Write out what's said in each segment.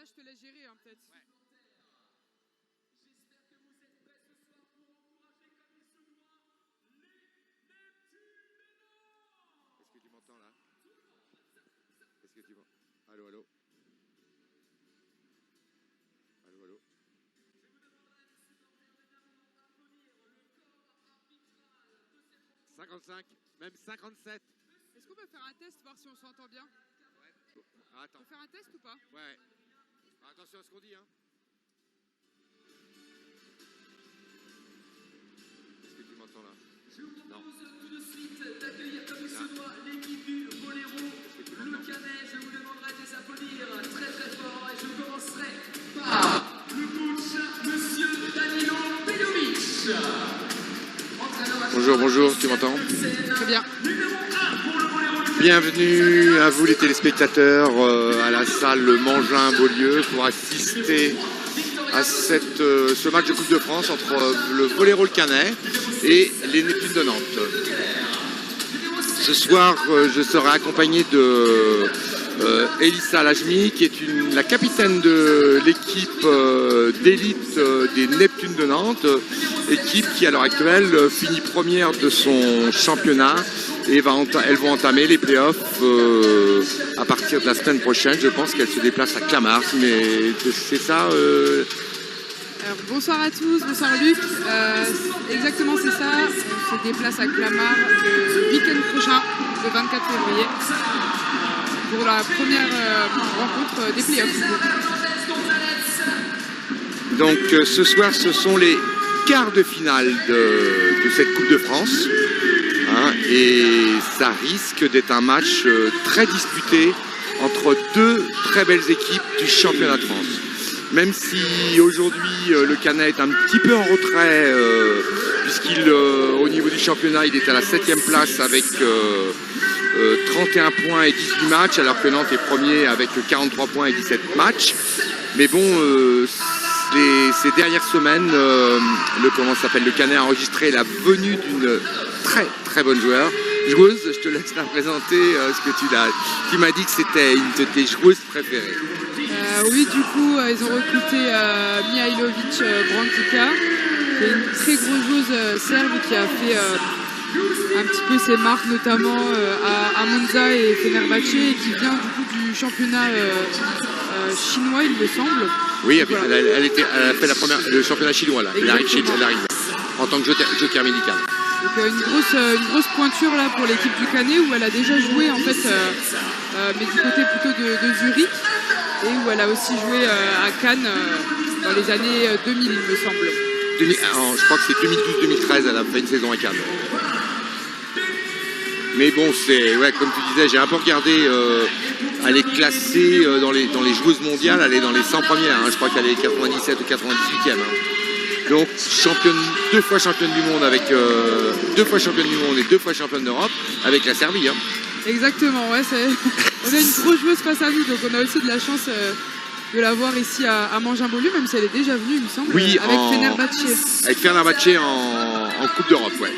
je te laisse gérer, hein, peut-être. Ouais. Est-ce que tu m'entends là? Est-ce que tu m'entends? Allô, allô? Allô, allô? 55, même 57. Est-ce qu'on peut faire un test, voir si on s'entend bien? Ouais. Ah, attends. On peut faire un test ou pas? Ouais. Attention à ce qu'on dit, hein. Est-ce que tu m'entends là? Je vous Non. propose tout de suite d'accueillir comme il se doit l'équipe du Boléro, le Canet. Je vous demanderai de les applaudir très très fort et je commencerai par le coach, monsieur Danilo Pejovic. Bonjour, bonjour, tu m'entends? Très bien. Bienvenue à vous les téléspectateurs à la salle Mangin-Beaulieu pour assister à ce match de Coupe de France entre le Boléro le Canet et les Neptunes de Nantes. Ce soir, je serai accompagné de Elissa Lajmi, qui est la capitaine de l'équipe d'élite des Neptunes de Nantes, équipe qui à l'heure actuelle finit première de son championnat et elles vont entamer les playoffs à partir de la semaine prochaine. Je pense qu'elles se déplacent à Clamart, mais c'est ça. Alors, bonsoir à tous, bonsoir Luc. Exactement, c'est ça. On se déplace à Clamart le week-end prochain, le 24 février, pour la première rencontre des playoffs. Donc ce soir, ce sont les quarts de finale de cette Coupe de France. Hein, et ça risque d'être un match très disputé entre deux très belles équipes du championnat de France. Même si aujourd'hui le Canet est un petit peu en retrait, puisqu'au niveau du championnat, il est à la 7e place avec 31 points et 18 matchs, alors que Nantes est premier avec 43 points et 17 matchs. Mais bon, ces dernières semaines, le Canet a enregistré la venue d'une très très bonne joueuse. Je te laisse la présenter, tu m'as dit que c'était une de tes joueuses préférées. Oui, du coup, ils ont recruté Mihailovic Brankica, qui est une très grosse joueuse serbe qui a fait un petit peu ses marques, notamment à Monza et Fenerbahçe, et qui vient du coup du championnat chinois, il me semble. Oui, voilà. elle a fait le championnat chinois là. Elle arrive en tant que joker médical. Donc une grosse pointure là pour l'équipe du Canet, où elle a déjà joué en fait, mais du côté plutôt de Zurich, et où elle a aussi joué à Cannes dans les années 2000, il me semble. Je crois que c'est 2012-2013, elle a fait une saison à Cannes. Mais bon, comme tu disais, j'ai un peu regardé, elle est classée dans les joueuses mondiales, elle est dans les 100 premières, hein, je crois qu'elle est 97 ou 98e. Hein. Donc deux fois championne du monde et deux fois championne d'Europe avec la Serbie. Hein. Exactement, ouais, on a une grosse joueuse face à nous, donc on a aussi de la chance de la voir ici à Mangin-Beaulieu, même si elle est déjà venue, il me semble, oui, avec Fenerbahçe. Avec Fenerbahçe en Coupe d'Europe, ouais.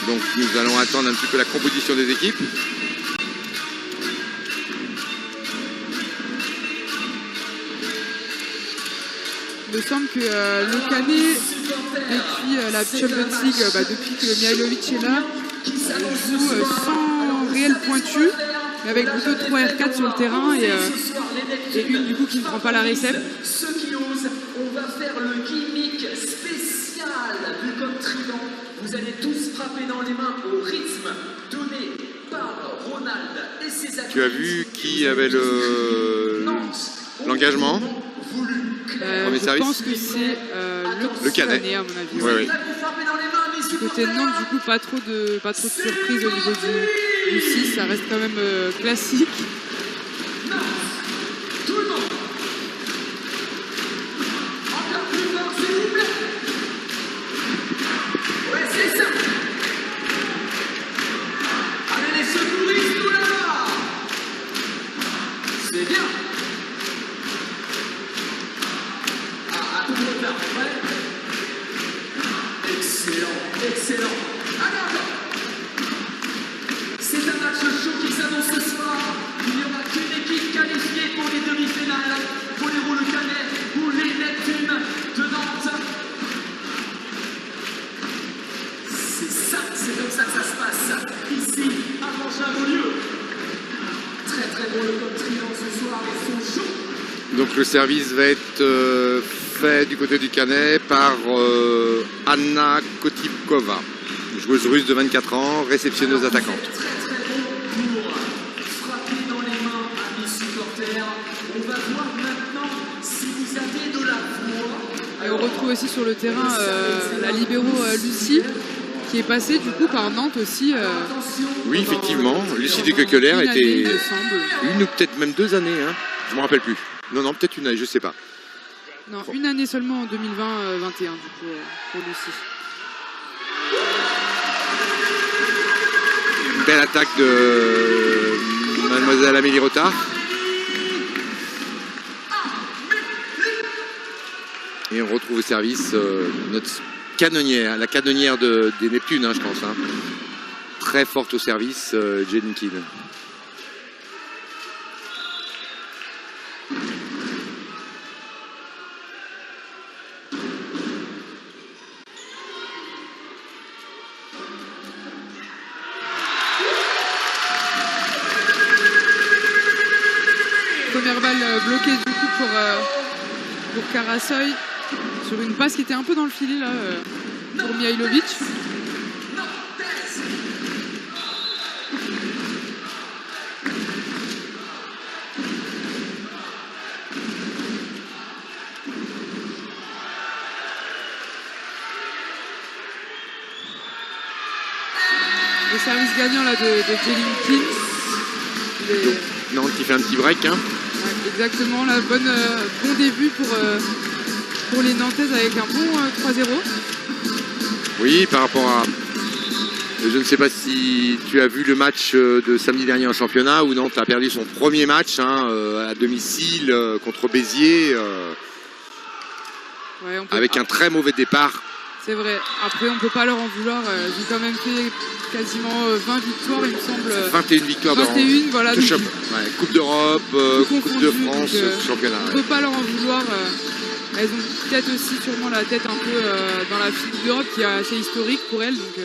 Donc nous allons attendre un petit peu la composition des équipes. Il me semble que le Canet, depuis la Champions League, depuis que Mihailovic est là, joue sans réel pointu, mais avec plutôt 3 R4 sur le terrain et une du coup qui ne prend pas la récepte. Ceux qui osent, on va faire le gimmick spécial du Coq Trident. Vous allez tous frapper dans les mains au rythme donné par Ronald et ses acolytes. Tu as vu qui avait l'engagement? Je pense que c'est le Canet, à mon avis. Oui. Du côté de Nantes, du coup, pas trop de surprises au niveau du 6, ça reste quand même classique. Excellent. pour les demi-finales. Boléro le Canet ou les Neptunes de Nantes. C'est ça, c'est comme ça que ça se passe. Ici, à Mangin-Beaulieu. Très très bon le top triangle ce soir, ils sont chauds. Donc le service va être fait du côté du Canet par Anna Kotipkova, joueuse russe de 24 ans, réceptionneuse attaquante. Très très bon pour frapper dans les mains, amis supporters. On va voir maintenant si vous avez de la voix. Et on retrouve aussi sur le terrain la libéro Lucie, qui est passée du coup par Nantes aussi. Oui, effectivement, Lucie de Kekeler Une année, il était me semble. une ou peut-être même 2 années, hein. Je ne me rappelle plus. Non, peut-être une année, je sais pas. Non, une année seulement en 2020-21 du coup pour Lucie. Une belle attaque de Mademoiselle Amélie Rotard. Et on retrouve au service notre canonnière, la canonnière des Neptunes, hein, je pense. Hein. Très forte au service, Jenny Kidd. Première balle bloquée du coup pour Karasoy sur une passe qui était un peu dans le filet là pour Mihailovic. Le service gagnant là de Jelinkin. Nantes qui fait un petit break. Hein. Ouais, exactement, là, bon début pour les Nantaises avec un bon 3-0. Oui, par rapport à... Je ne sais pas si tu as vu le match de samedi dernier en championnat où Nantes a perdu son premier match hein, à domicile contre Béziers Ouais, avec un très mauvais départ. C'est vrai. Après, on ne peut pas leur en vouloir. Ils ont quand même fait quasiment 20 victoires, il me semble. 21 victoires 21, voilà. de Coupe d'Europe, Coupe de France, donc, championnat. On ne peut pas leur en vouloir. Elles ont peut-être aussi sûrement la tête un peu dans la Coupe d'Europe qui est assez historique pour elles. Donc,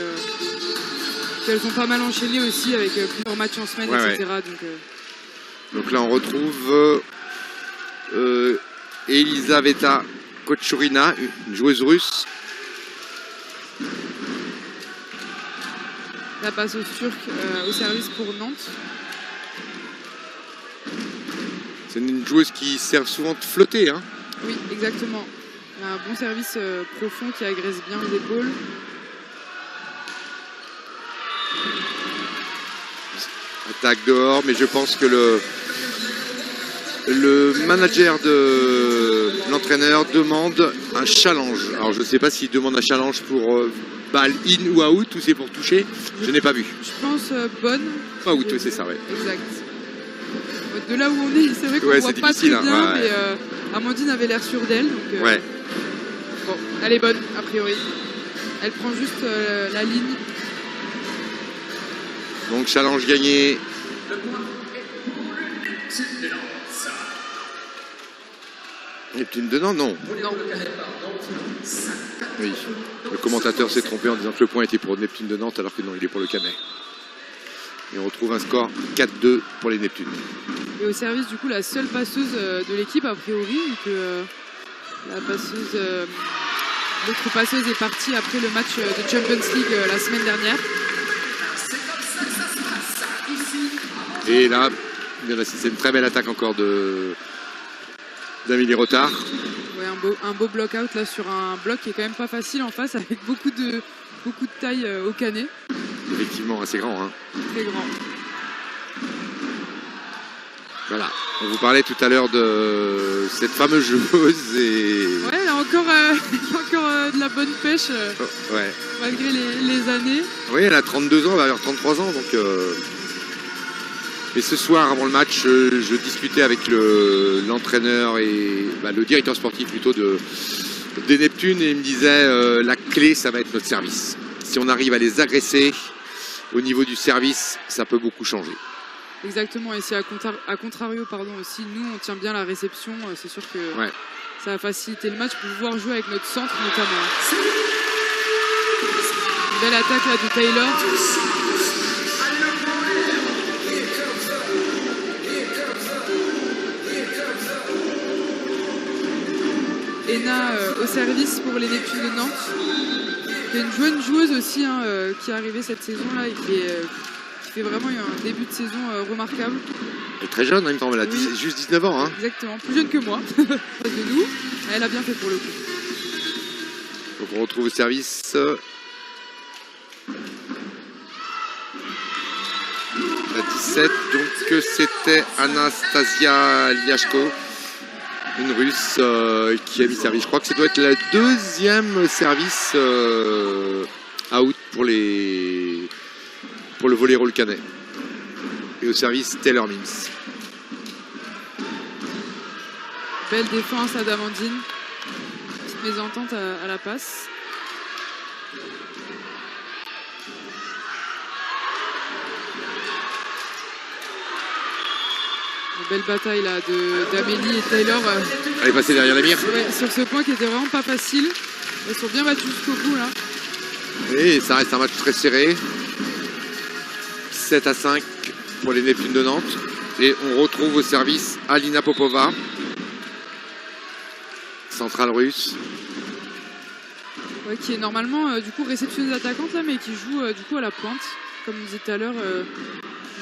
elles ont pas mal enchaîné aussi avec plusieurs matchs en semaine, etc. Ouais. Donc là, on retrouve Elisaveta Kochurina, une joueuse russe. la passe aux Turcs au service pour Nantes. C'est une joueuse qui sert souvent de flotter. Hein. Oui, exactement. Il y a un bon service profond qui agresse bien les épaules. Attaque dehors, mais je pense que le manager de l'entraîneur demande un challenge. Alors je ne sais pas s'il demande un challenge pour balle in ou out ou c'est pour toucher. Je n'ai pas vu. Je pense bonne. Out, oui, c'est ça, ouais. Exact. De là où on est, c'est vrai qu'on voit pas très bien, hein, mais Amandine avait l'air sûre d'elle. Donc, ouais. Bon, elle est bonne, a priori. Elle prend juste la ligne. Donc challenge gagné. Neptune de Nantes, non. Oui. Le commentateur s'est trompé en disant que le point était pour Neptune de Nantes alors que non, il est pour le Canet. Et on retrouve un score 4-2 pour les Neptunes. Et au service, du coup, la seule passeuse de l'équipe, a priori, que l'autre passeuse est partie après le match de Champions League la semaine dernière. Et là, c'est une très belle attaque encore d'Amélie Rotard. Ouais, un beau block-out là sur un bloc qui est quand même pas facile en face avec beaucoup de taille au Canet. Effectivement, assez grand. Hein. Très grand. Voilà. On vous parlait tout à l'heure de cette fameuse joueuse. Et... ouais, elle a encore, de la bonne pêche ouais. Malgré les années. Oui, elle a 32 ans, elle va avoir 33 ans. Donc, Mais ce soir, avant le match, je discutais avec l'entraîneur et le directeur sportif plutôt des Neptunes et il me disait la clé, ça va être notre service. Si on arrive à les agresser au niveau du service, ça peut beaucoup changer. Exactement, et si à contrario aussi, nous on tient bien la réception, c'est sûr que ça va faciliter le match pour pouvoir jouer avec notre centre notamment. Une belle attaque là de Taylor. Ena au service pour les Neptunes de Nantes. Il y a une jeune joueuse aussi qui est arrivée cette saison-là et qui fait vraiment un début de saison remarquable. Elle est très jeune, il me semble, elle a juste 19 ans. Hein. Exactement, plus jeune que moi, de nous. Elle a bien fait pour le coup. Donc on retrouve au service la 17, donc c'était Anastasia Liashko, une Russe qui a mis service. Je crois que ça doit être la deuxième service out pour le volley-roll canet. Et au service Taylor Mims. Belle défense à Damandine. Petite mésentente à la passe. Une belle bataille là d'Amélie et Taylor. Elle est passée derrière la mire. Ouais, sur ce point qui était vraiment pas facile. Elles sont bien battues jusqu'au bout là. Et ça reste un match très serré. 7-5 pour les Neptunes de Nantes. Et on retrouve au service Alina Popova, centrale russe. Ouais, qui est normalement du coup réceptionneuse attaquante là, mais qui joue du coup à la pointe. Comme on disait tout à l'heure,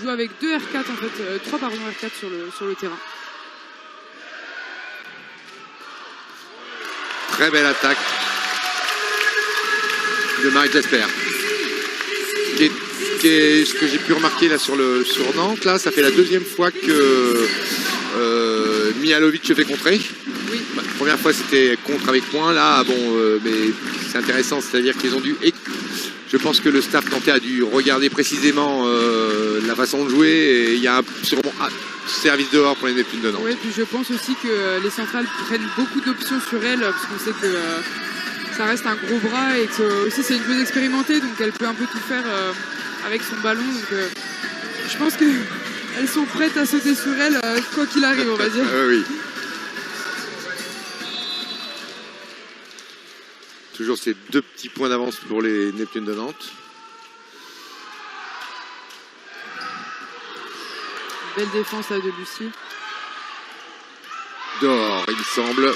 joue avec 2 R4 en fait, 3 R4 sur le terrain. Très belle attaque de Marie Jasper. Ce que j'ai pu remarquer là sur Nantes, là, ça fait la deuxième fois que Mihalovic se fait contrer. Oui. La première fois c'était contre avec point, là mais c'est intéressant, c'est-à-dire qu'ils ont dû. Je pense que le staff nantais a dû regarder précisément la façon de jouer et il y a sûrement un service dehors pour les Neptunes de Nantes. Oui, puis je pense aussi que les centrales prennent beaucoup d'options sur elle parce qu'on sait que ça reste un gros bras et que aussi c'est une joueuse expérimentée donc elle peut un peu tout faire avec son ballon. Donc je pense qu'elles sont prêtes à sauter sur elle quoi qu'il arrive, on va dire. Oui. Toujours ces 2 petits points d'avance pour les Neptunes de Nantes. Belle défense là de Lucie. Dehors, il semble.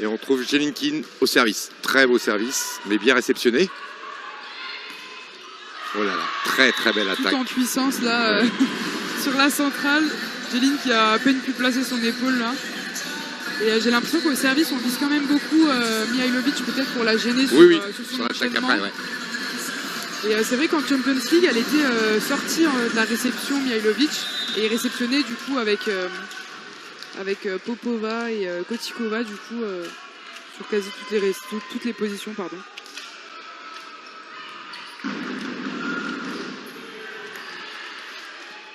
Et on trouve Jelinkin au service. Très beau service, mais bien réceptionné. Oh là là, très très belle attaque. Tout en puissance là sur la centrale. Jeline qui a à peine pu placer son épaule là. Et j'ai l'impression qu'au service on vise quand même beaucoup Mihailovic peut-être pour la gêner sur son enchaînement. Après, ouais. Et c'est vrai qu'en Champions League elle était sortie de la réception Mihailovic et réceptionnée du coup avec Popova et Kotikova du coup sur quasi toutes les positions pardon.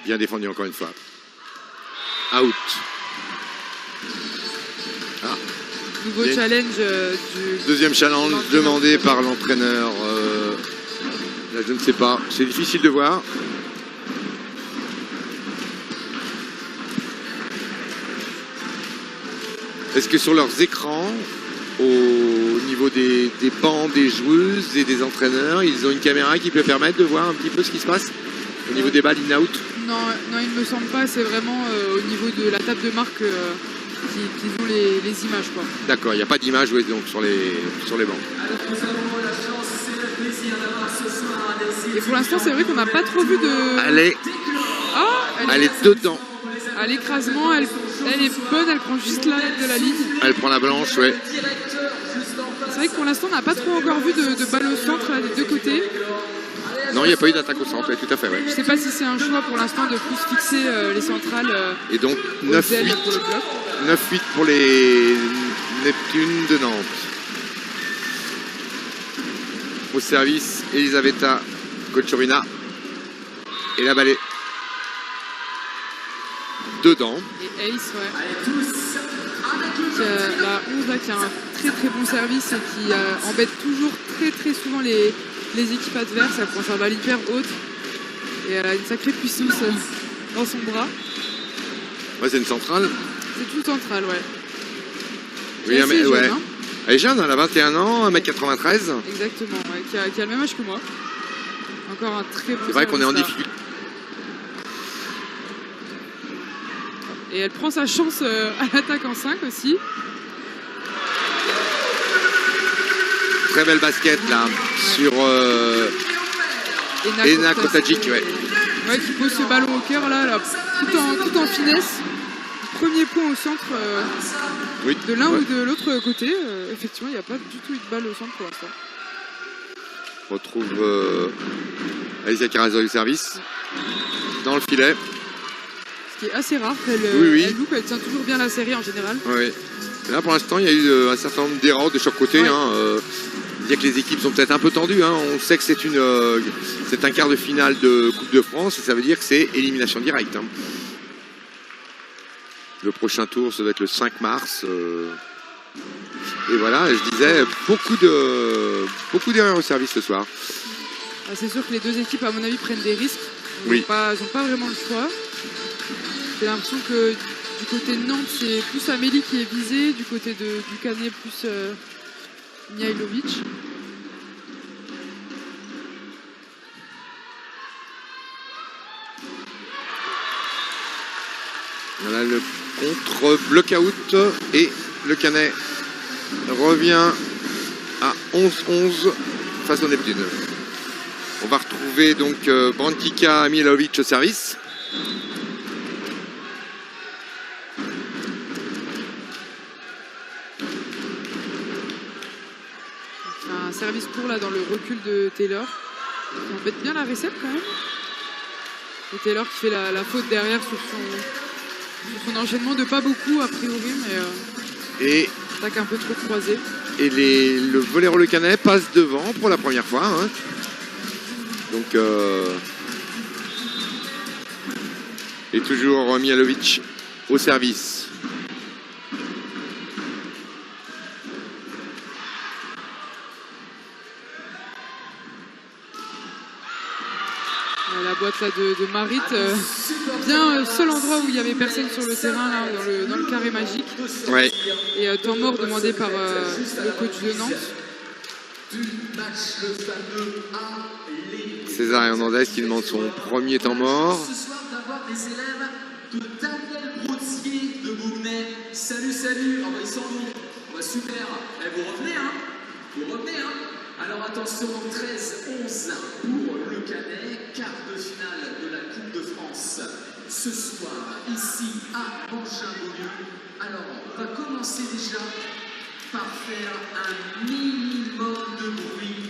Bien défendu encore une fois. Out. Nouveau challenge du deuxième challenge demandé par l'entraîneur. Là je ne sais pas, c'est difficile de voir. Est-ce que sur leurs écrans, au niveau des bancs des joueuses et des entraîneurs, ils ont une caméra qui peut permettre de voir un petit peu ce qui se passe au niveau des balles in-out? Non, il ne me semble pas, c'est vraiment au niveau de la table de marque qu'ils ont les images. D'accord, il n'y a pas d'image donc sur les bancs. Et pour l'instant, c'est vrai qu'on n'a pas trop vu de... Elle est dedans. À l'écrasement, elle est bonne, elle prend juste l'arête de la ligne. Elle prend la blanche, ouais. C'est vrai que pour l'instant, on n'a pas trop encore vu de balle au centre là, des deux côtés. Non, il n'y a pas eu d'attaque au centre, tout à fait, ouais. Je ne sais pas si c'est un choix pour l'instant de plus fixer les centrales. Et donc 9-8 pour les Neptunes de Nantes. Au service, Elisaveta Kochorina. Et la balle dedans. Et Ace, ouais. La 11 là, qui a un très très bon service et qui embête toujours très souvent les équipes adverses. Elle prend sa balle hyper haute et elle a une sacrée puissance dans son bras. Ouais, c'est une centrale. C'est une centrale, ouais. Oui, assez jeune, ouais. hein. Elle est jeune, elle a 21 ans, 1m93. Exactement, ouais, qui a le même âge que moi. Encore un très bon C'est vrai qu'on est en service, là. difficulté. Et elle prend sa chance à l'attaque en 5 aussi. Très belle basket là, sur Ena Kotajic, ouais. Ouais, qui pose ce ballon au cœur là, tout en finesse. Premier point au centre Oui, de l'un ouais. ou de l'autre côté. Effectivement, il n'y a pas du tout eu de balle au centre pour l'instant. On retrouve Alicia Carazo du service dans le filet. Ce qui est assez rare. Elle loupe, elle tient toujours bien la série en général. Oui. Et là, pour l'instant, il y a eu un certain nombre d'erreurs de chaque côté. Ouais. Dire que les équipes sont peut-être un peu tendues. Hein. On sait que c'est un quart de finale de Coupe de France et ça veut dire que c'est élimination directe. Hein. Le prochain tour, ça doit être le 5 mars. Et voilà, je disais, beaucoup d'erreurs au service ce soir. C'est sûr que les deux équipes, à mon avis, prennent des risques. Ils Oui. n'ont pas vraiment le choix. J'ai l'impression que du côté de Nantes, c'est plus Amélie qui est visée. Du côté du Canet, plus Mihailovic. Voilà le contre-block-out et le Canet revient à 11-11 face au Neptune. On va retrouver donc Brantika Mihailovic au service. Un service court là dans le recul de Taylor. Qui embête bien la récepte quand même. Et Taylor qui fait la faute derrière sur son enchaînement de pas beaucoup a priori, mais Et attaque un peu trop croisée. le volley-roll Le Canet passe devant pour la première fois. Hein. Donc, et toujours Mihailovic au service. La boîte là de Marit, bien seul endroit où il n'y avait personne sur le terrain, là, dans le carré magique. Ouais. Et temps mort demandé par le coach de Nantes. César Hernandez qui demande son premier temps mort. Ce soir d'avoir des élèves de Daniel Brotier de Bougnay. Salut. Ah bah ils sont bons. Ah bah super. Eh, vous revenez, hein. Alors attention, 13-11 pour le Canet, quart de finale de la Coupe de France. Ce soir, ici à Bangin-Beaulieu. Alors, on va commencer déjà par faire un minimum de bruit.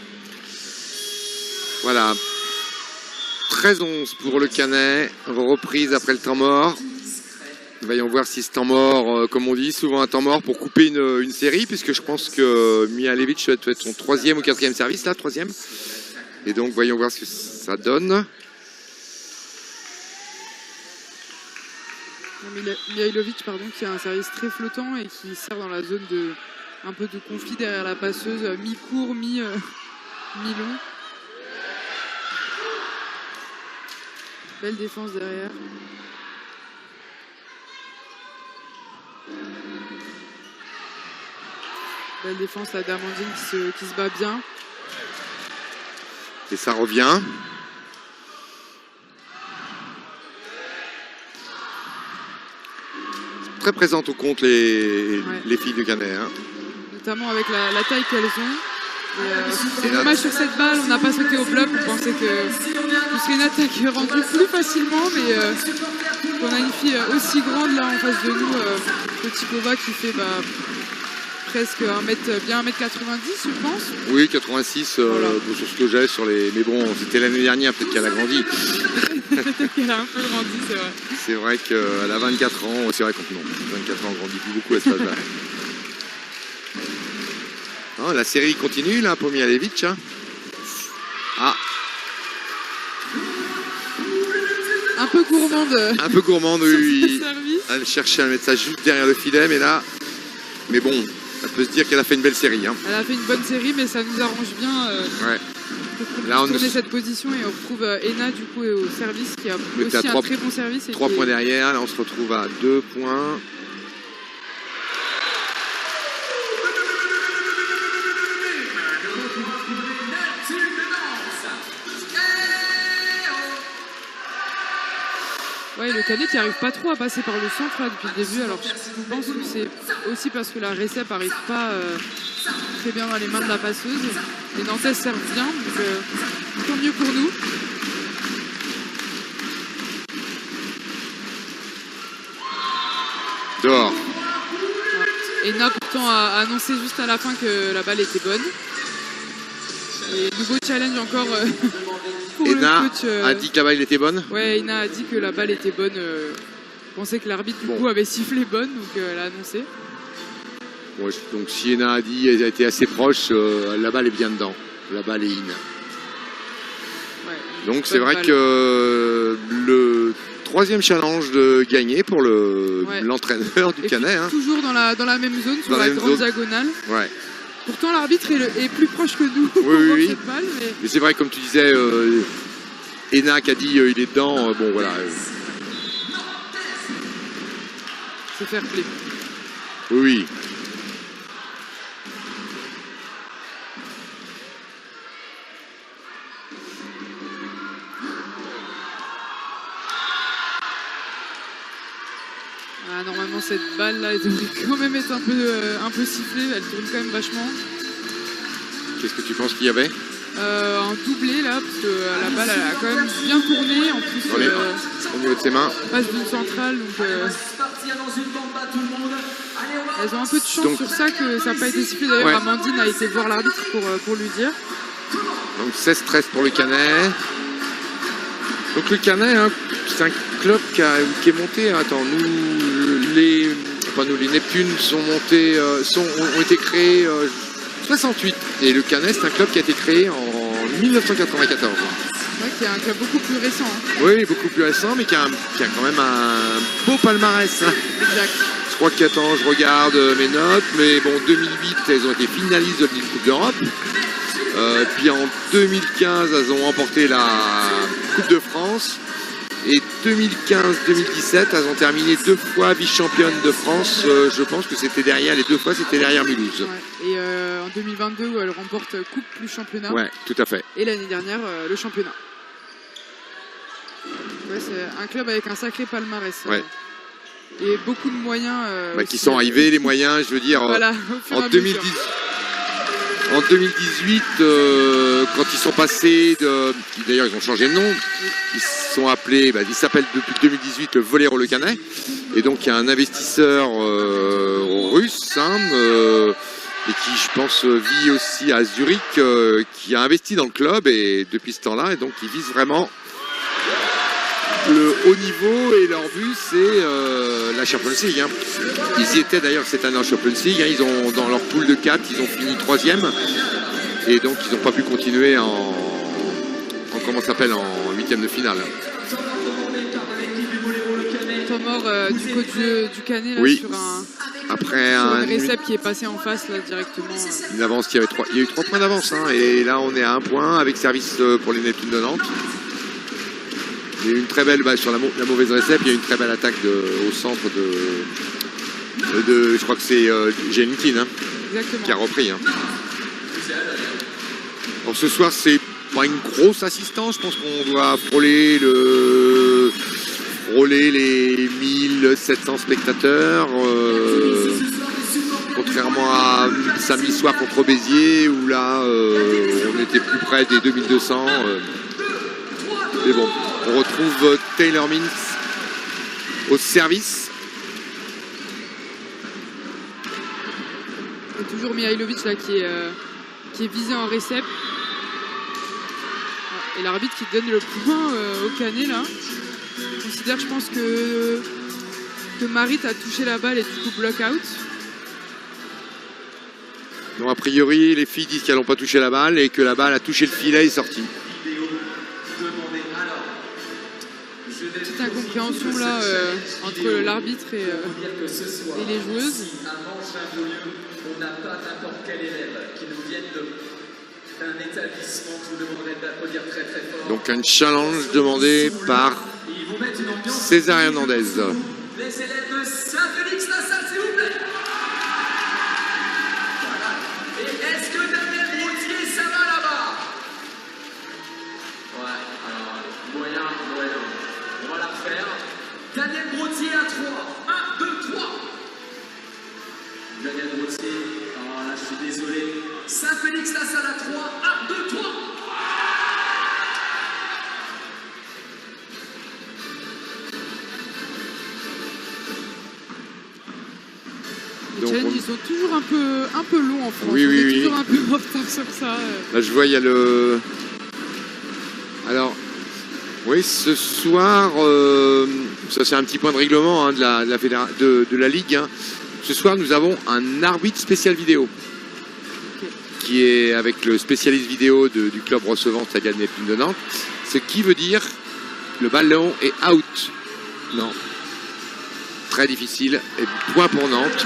Voilà. 13-11 pour le Canet. Reprise après le temps mort. Voyons voir si ce temps mort, comme on dit, souvent un temps mort pour couper une série, puisque je pense que Mihailovic doit être son 3e ou 4e service, là, 3e. Et donc, voyons voir ce que ça donne. Mihailovic, pardon, qui a un service très flottant et qui sert dans la zone un peu de conflit derrière la passeuse, mi-court, mi-long. Belle défense derrière. Belle défense là d'Amandine qui se bat bien. Et ça revient. Très présente au compte les filles de Canet. Hein. Notamment avec la taille qu'elles ont. C'est dommage sur cette balle, on n'a pas sauté au bloc. On pensait que ce serait une attaque rendue plus facilement, mais on a une fille aussi grande là en face de nous, Petitova, qui fait presque 1m90, je pense. Oui, 86, Voilà. sur ce que j'ai sur les. Mais bon, c'était l'année dernière, peut-être qu'elle a grandi. Elle a un peu grandi, c'est vrai. C'est vrai qu'elle a 24 ans. C'est vrai qu'on non, 24 ans, on grandit plus beaucoup à cet âge-là. Non, la série continue là pour Mihailovic. Hein. Ah, Un peu gourmande. un peu gourmande, sur oui. ses Oui. services. Elle cherchait à mettre ça juste derrière le filet, mais là... Mais bon, on peut se dire qu'elle a fait une belle série. Hein. Elle a fait une bonne série, mais ça nous arrange bien Ouais. pour Là, on tourner est- cette position et on retrouve Ena du coup au service qui a Mais aussi t'as un très bon service. Et 3 qui est- points derrière, là on se retrouve à 2 points. Ouais, le Canet qui arrive pas trop à passer par le centre là, depuis le début. Alors je pense que c'est aussi parce que la récep arrive pas très bien dans les mains de la passeuse. Les Nantaises servent bien, donc tant mieux pour nous. Dehors. Ena pourtant a annoncé juste à la fin que la balle était bonne. Et nouveau challenge encore pour Ena le coach. a dit que la balle était bonne. Ouais, Ena a dit que la balle était bonne. Pensait que l'arbitre du Bon. coup avait sifflé bonne, donc elle a annoncé. Bon, donc si Ena a dit qu'elle a été assez proche, la balle est bien dedans. La balle est in. Ouais, Donc c'est bonne vrai balle. que le troisième challenge de gagner pour Ouais. l'entraîneur du Et puis, Canet. Hein. toujours dans la même zone, sur Dans la la même grande zone. diagonale. Ouais. Pourtant, l'arbitre est plus proche que nous pour Oui, voir oui. cette balle. Mais Mais c'est vrai, comme tu disais, Ena qui a dit il est dedans. Bon voilà. c'est fair play. Oui. Ah, normalement, cette balle là, elle devrait quand même être un peu sifflée. Elle tourne quand même vachement. Qu'est-ce que tu penses qu'il y avait Un doublé là, parce que la balle elle a quand même bien tourné. En plus, Dans les- au niveau de ses mains? passe d'une centrale, donc elles ont un peu de chance Donc- sur ça que ça n'a pas été sifflé. D'ailleurs, Ouais. Amandine a été voir l'arbitre pour lui dire. Donc 16-13 pour le Canet. Donc le Canet, hein, c'est un club qui est monté. Attends, les Neptunes sont montés, ont été créés 68. Et le Canet, c'est un club qui a été créé en 1994. Ouais, qui est un club beaucoup plus récent. Hein. Oui, beaucoup plus récent, mais qui a quand même un beau palmarès. Hein. Exact. Je crois qu'attends, je regarde mes notes, mais bon, 2008, elles ont été finalistes de la Coupe d'Europe. Puis en 2015, elles ont remporté la Coupe de France. Et 2015-2017, elles ont terminé 2 fois vice-championne de France. Je pense que c'était derrière, les 2 fois, c'était derrière Mulhouse. Ouais. Et en 2022, où elle remporte Coupe plus championnat. Ouais, tout à fait. Et l'année dernière, le championnat. Ouais, c'est un club avec un sacré palmarès. Ouais. Et beaucoup de moyens. Qui aussi. sont arrivés, les moyens, je veux dire, Voilà, au fur et en à 2010. mesure. En 2018, quand ils sont passés de... D'ailleurs, ils ont changé de nom. Ils sont appelés... ils s'appellent depuis 2018 le Voléro Le Canet. Et donc, il y a un investisseur russe, hein, et qui, je pense, vit aussi à Zurich, qui a investi dans le club et depuis ce temps-là. Et donc, ils visent vraiment le haut niveau. Et leur but, c'est la Champions League. Hein. Ils y étaient d'ailleurs cette année en Champions League. Hein. Ils ont, dans leur poule de 4, ils ont fini 3e. Et donc, ils n'ont pas pu continuer en comment ça s'appelle, en 8e de finale. Temps mort du coach du Canet là, Oui. sur un Après un, récep qui est passé en face là directement. une avance, il y a eu 3 points d'avance. Hein. Et là, on est à 1 point avec service pour les Neptunes de Nantes. Il y a eu une très belle, sur la mauvaise récep, il y a eu une très belle attaque au centre de je crois que c'est Jenkins, hein, Exactement. qui a repris. Hein. Bon, ce soir, c'est pas une grosse assistance. Je pense qu'on doit frôler les 1700 spectateurs. Contrairement à samedi soir contre Béziers, où là, on était plus près des 2200. Mais bon, on retrouve Taylor Mintz au service. Et toujours Mihailovic là qui est visé en récep. Ouais, et l'arbitre qui donne le point au Canet là. Je considère, je pense que Marit a touché la balle et du coup block out. Donc a priori, les filles disent qu'elles n'ont pas touché la balle et que la balle a touché le filet et est sortie. petite incompréhension là entre l'arbitre et les joueuses. On n'a pas n'importe quel élève qui nous vienne d'un établissement. Je vous demanderai d'applaudir très très fort. Donc un challenge demandé par Ils vous mettent une ambiance. César Hernandez. Les élèves de Saint-Félix-la-Salle, s'il vous plaît. Voilà. Et est-ce que Daniel Routier, ça va là-bas? Ouais, alors, moyen. On va la refaire. Daniel Routier à 3. 1, 2, 3. Daniel Routier. Oh là, je suis désolé. Saint-Félix-la-Salle à 3. 1, 2, 3. Les challenges, ils sont toujours un peu longs en France. Oui, on oui, est oui. toujours un peu en retard sur ça. Là, je vois, il y a le... Alors, oui, ce soir, ça c'est un petit point de règlement hein, de la Ligue. Hein. Ce soir, nous avons un arbitre spécial vidéo qui est avec le spécialiste vidéo du club recevant Stade Neptune de Nantes. Ce qui veut dire le ballon est out. Non. Très difficile. Et point pour Nantes.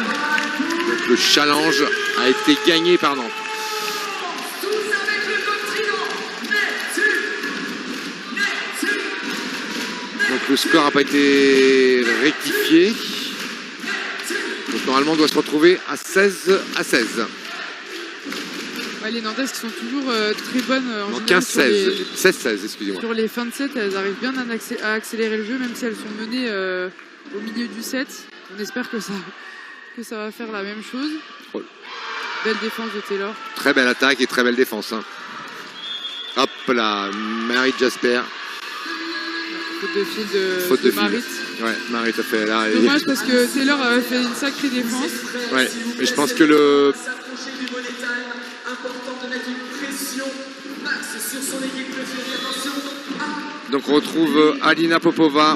Donc le challenge a été gagné par Nantes. Tous avec le continent. Donc le score n'a pas été rectifié. Donc normalement on doit se retrouver à 16-16. Ouais, les Nantaises qui sont toujours très bonnes en Non, général sur 15-16. 16-16, excusez-moi. sur les fins de set, elles arrivent bien à accélérer le jeu, même si elles sont menées au milieu du set. On espère que ça va faire la même chose. Oh. Belle défense de Taylor. Très belle attaque et très belle défense. Hein. Hop là, Marit Jasper. Faute de fil Faute de de fil. Marit. Ouais, Marit a fait là. Dommage parce que Taylor avait fait une sacrée défense. Ouais, mais je pense que le. S'approcher du money time. Important de mettre une pression max sur son équipe préférée. Attention. Donc on retrouve Alina Popova,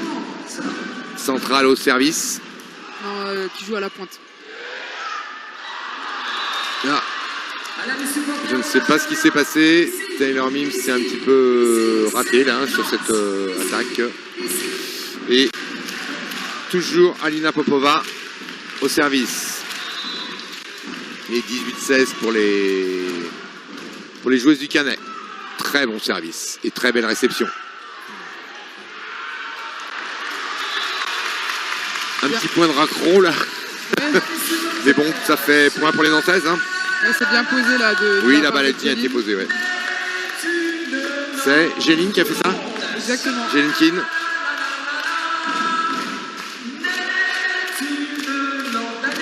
centrale au service. Non, qui joue à la pointe. Là, Allez, les supporters. je ne sais pas ce qui s'est passé. Taylor Mims s'est un petit peu raté là sur cette attaque. Et toujours Alina Popova au service. Et 18-16 pour les joueuses du Canet. Très bon service et très belle réception. Un petit point de raccro là. Ouais, Mais bon, ça fait point pour les Nantaises. Hein. ouais, c'est bien posé là. Oui, la part balle a de été Céline. posée. Ouais. C'est Géline qui a fait ça. Exactement. Géline Keane.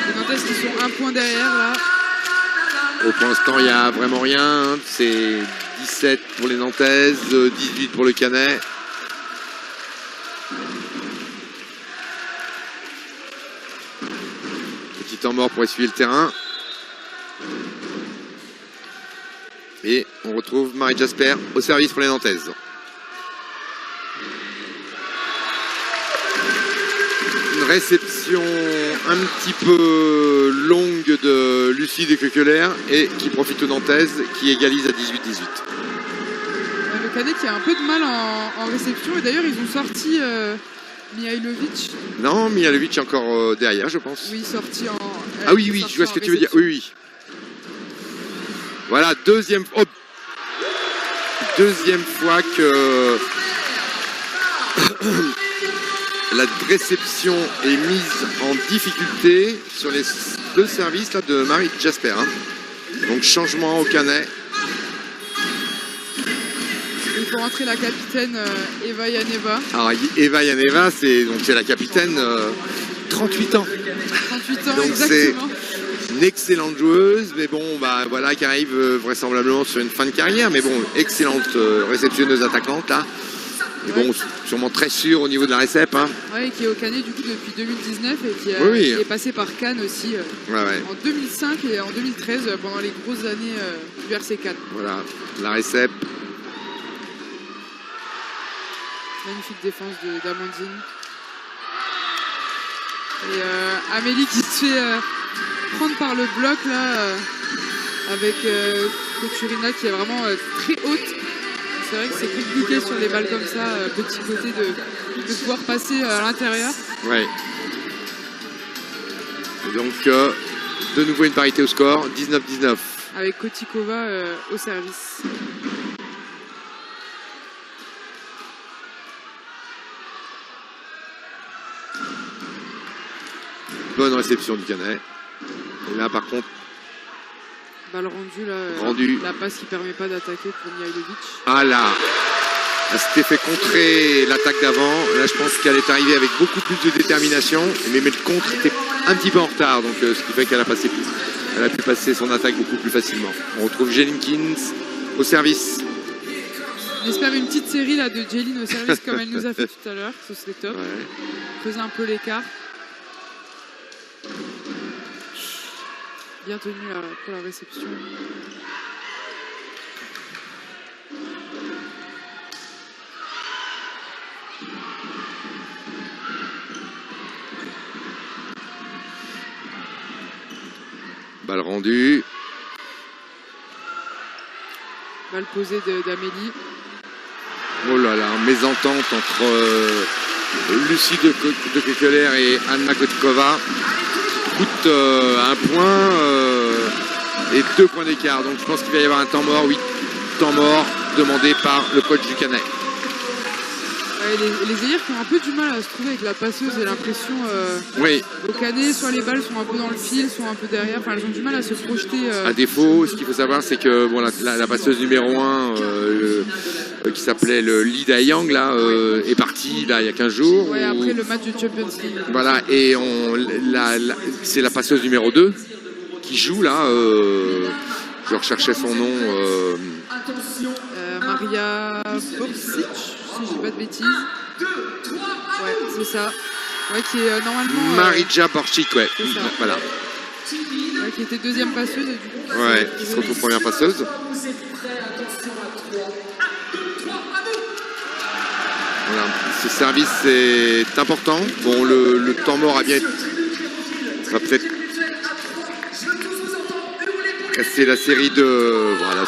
Les Nantaises qui sont un point derrière là. Pour l'instant, il n'y a vraiment rien. C'est 17 pour les Nantaises, 18 pour le Canet. Petit temps mort pour essuyer le terrain. Et on retrouve Marie Jasper au service pour les Nantaises. Une réception un petit peu longue de Lucie de Kekeler et qui profite aux Nantaises qui égalise à 18-18. Le Canet qui a un peu de mal en réception. Et d'ailleurs, ils ont sorti Mihailovic. Non, Mihailovic est encore derrière, je pense. Oui, sorti en. Ah oui, oui, je vois ce que tu veux dire. Oui, oui. Voilà, deuxième fois que la réception est mise en difficulté sur les deux services là, de Marie Jasper. Hein. Donc changement au Canet. Il faut rentrer la capitaine Eva Yaneva. Alors Eva Yaneva, c'est la capitaine, 38 ans. 38 ans, Donc exactement. une excellente joueuse, mais bon, bah voilà, qui arrive vraisemblablement sur une fin de carrière, mais bon, excellente réceptionneuse attaquante là. Et bon, sûrement très sûre au niveau de la récep. Hein. Ouais, qui est au Canet du coup depuis 2019 et qui, Oui. qui est passé par Cannes aussi Ouais, ouais. en 2005 et en 2013 pendant les grosses années du RC Cannes. Voilà, la récep. Magnifique défense d'Amandine. Et Amélie qui se fait prendre par le bloc là avec Koturina qui est vraiment très haute. C'est vrai que c'est compliqué sur les balles comme ça, petit côté, de pouvoir passer à l'intérieur. Ouais. Et donc, de nouveau une parité au score, 19-19. Avec Kotikova au service. Bonne réception du Canet. Et là, par contre, Balle rendue, là, rendu. La passe qui permet pas d'attaquer pour Mihailovic. Ah là, elle s'était fait contrer l'attaque d'avant. Là, je pense qu'elle est arrivée avec beaucoup plus de détermination. Mais le contre était un petit peu en retard. Donc, ce qui fait qu'elle a pu passer son attaque beaucoup plus facilement. On retrouve Jelinkins au service. On espère une petite série là, de Jeline au service comme elle nous a fait tout à l'heure. Ce serait top. Ouais. Faisait un peu l'écart. Bien tenu là, pour la réception. Balle rendue. Balle posée d'Amélie. Oh là là, mésentente entre Lucie de Kekeler et Anna Kotikova. Coûte un point et 2 points d'écart. Donc je pense qu'il va y avoir un temps mort. Oui, temps mort demandé par le coach du Canet. Ouais, les ailleurs qui ont un peu du mal à se trouver avec la passeuse, j'ai l'impression. Oui. Au Canet, soit les balles sont un peu dans le fil, soit un peu derrière. Enfin, elles ont du mal à se projeter. À défaut, ce qu'il faut savoir, c'est que bon, la passeuse numéro 1 qui s'appelait le Lee Dae-Young là, est partie là, il y a 15 jours. Ouais, après le match de Champions League. Voilà, et c'est la passeuse numéro 2 qui joue là. Je recherchais son nom. Maria Borsic, si je dis pas de bêtises. Ouais, c'est ça. Ouais, qui est normalement. Marija Borchik, ouais. C'est ça. Voilà. Ouais, qui était deuxième passeuse et du coup. Ouais, qui se retrouve première passeuse. Voilà, ce service est important. Bon, le temps mort a bien été. Ça va peut-être casser la série de. Voilà,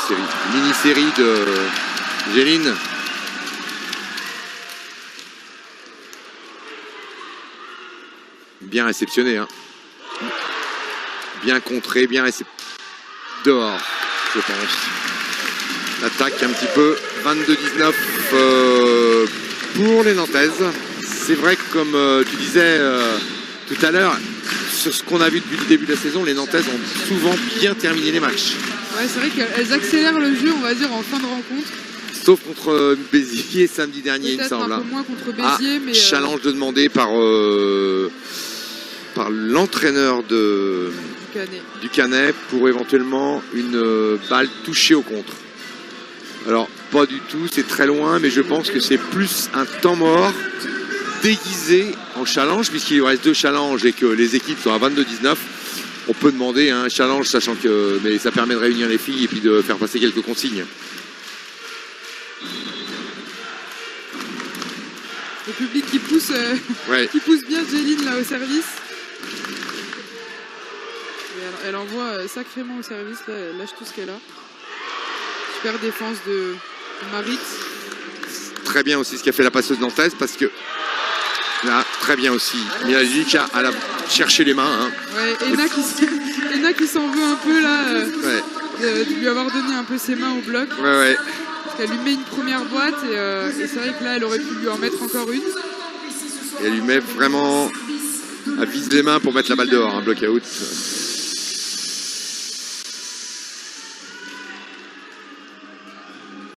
mini-série de Jeline. Bien réceptionné, hein. Bien contré, bien réceptionné. Dehors, je pense. L'attaque un petit peu 22-19 pour les Nantaises. C'est vrai que comme tu disais tout à l'heure, sur ce qu'on a vu depuis le début de la saison, les Nantaises ont souvent bien terminé les matchs. Ouais, c'est vrai qu'elles accélèrent le jeu, on va dire, en fin de rencontre. Sauf contre Béziers samedi dernier, il me semble. Peut-être un peu moins contre Béziers, mais... Challenge de demander par l'entraîneur du Canet pour éventuellement une balle touchée au contre. Alors, pas du tout, c'est très loin, mais je pense que c'est plus un temps mort déguisé en challenge, puisqu'il lui reste 2 challenges et que les équipes sont à 22-19. On peut demander un challenge, sachant que mais ça permet de réunir les filles et puis de faire passer quelques consignes. Le public qui pousse, Ouais. qui pousse bien Jeline là au service. Et elle envoie sacrément au service, là, elle lâche tout ce qu'elle a. Super défense de Marit. Très bien aussi ce qu'a fait la passeuse nantaise, parce que là, très bien aussi. Mihailovic a cherché les mains. Hein. Ouais, Ena qui s'en veut un peu là, Ouais. de lui avoir donné un peu ses mains au bloc. Ouais, ouais. Parce qu'elle lui met une première boîte et c'est vrai que là elle aurait pu lui en mettre encore une. Et elle lui met vraiment. Elle vise les mains pour mettre la balle dehors, un bloc out.